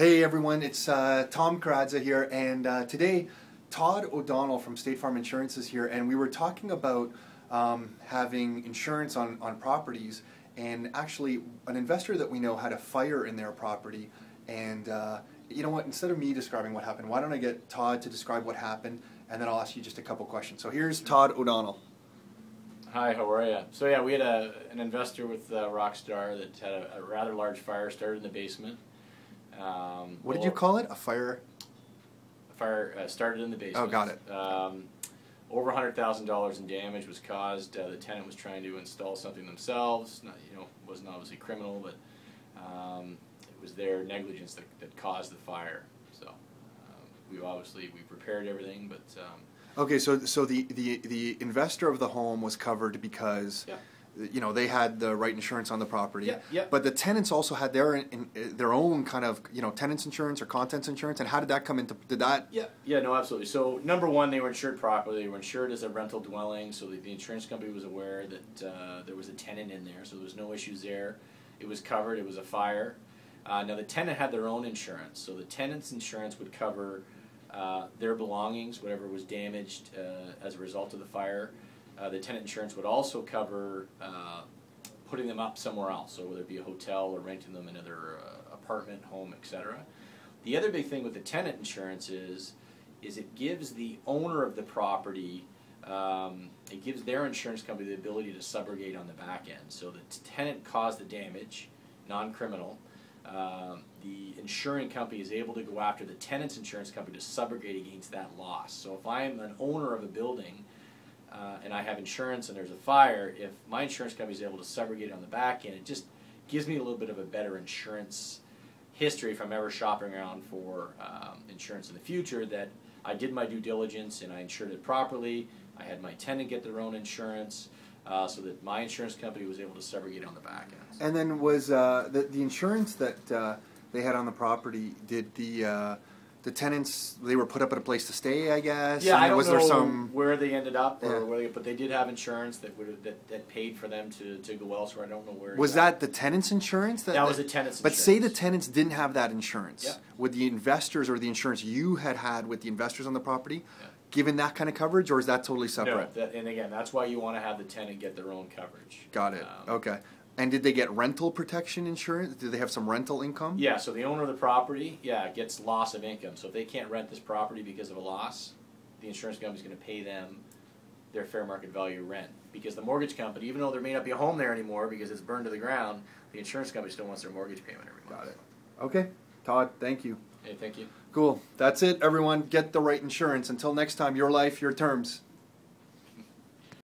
Hey everyone, it's Tom Karadza here, and today Todd O'Donnell from State Farm Insurance is here, and we were talking about having insurance on properties, and actually an investor that we know had a fire in their property, and you know what, instead of me describing what happened, why don't I get Todd to describe what happened, and then I'll ask you just a couple questions. So here's Todd O'Donnell. Hi, how are you? So yeah, we had an investor with Rockstar that had a rather large fire started in the basement. What did you call it? A fire? A fire started in the basement. Oh, got it. Over $100,000 in damage was caused. The tenant was trying to install something themselves. Not, wasn't obviously criminal, but it was their negligence that caused the fire. So we've repaired everything, but. Okay, so the investor of the home was covered because. Yeah. They had the right insurance on the property. Yeah, yeah. But the tenants also had their own kind of tenants insurance or contents insurance. And how did that come into? Did that? Yeah, no, absolutely. So number one, they were insured properly. They were insured as a rental dwelling, so the insurance company was aware that there was a tenant in there, so there was no issues there. It was covered. It was a fire. Now the tenant had their own insurance, so the tenant's insurance would cover their belongings, whatever was damaged as a result of the fire. The tenant insurance would also cover putting them up somewhere else, so whether it be a hotel or renting them another apartment, home, etc. The other big thing with the tenant insurance is it gives the owner of the property, it gives their insurance company the ability to subrogate on the back end. So the tenant caused the damage, non-criminal. The insuring company is able to go after the tenant's insurance company to subrogate against that loss. So if I'm an owner of a building, and I have insurance and there's a fire, if my insurance company is able to subrogate on the back end, it just gives me a little bit of a better insurance history if I'm ever shopping around for insurance in the future, that I did my due diligence and I insured it properly. I had my tenant get their own insurance so that my insurance company was able to subrogate on the back end. And then was the insurance that they had on the property, did the tenants, they were put up at a place to stay, I guess? Yeah, I don't was know there some where they ended up, or yeah. but they did have insurance that paid for them to go elsewhere. I don't know where. Was that the tenant's insurance? That was the tenant's but insurance. Say the tenants didn't have that insurance. Yeah. Would the investors or the insurance you had with the investors on the property, given that kind of coverage, or is that totally separate? No, and again, that's why you want to have the tenant get their own coverage. Got it. Okay. And did they get rental protection insurance? Did they have some rental income? Yeah, so the owner of the property, gets loss of income. So if they can't rent this property because of a loss, the insurance company is going to pay them their fair market value rent. Because the mortgage company, even though there may not be a home there anymore because it's burned to the ground, the insurance company still wants their mortgage payment every month. Got it. Okay. Todd, thank you. Hey, thank you. Cool. That's it, everyone. Get the right insurance. Until next time, your life, your terms.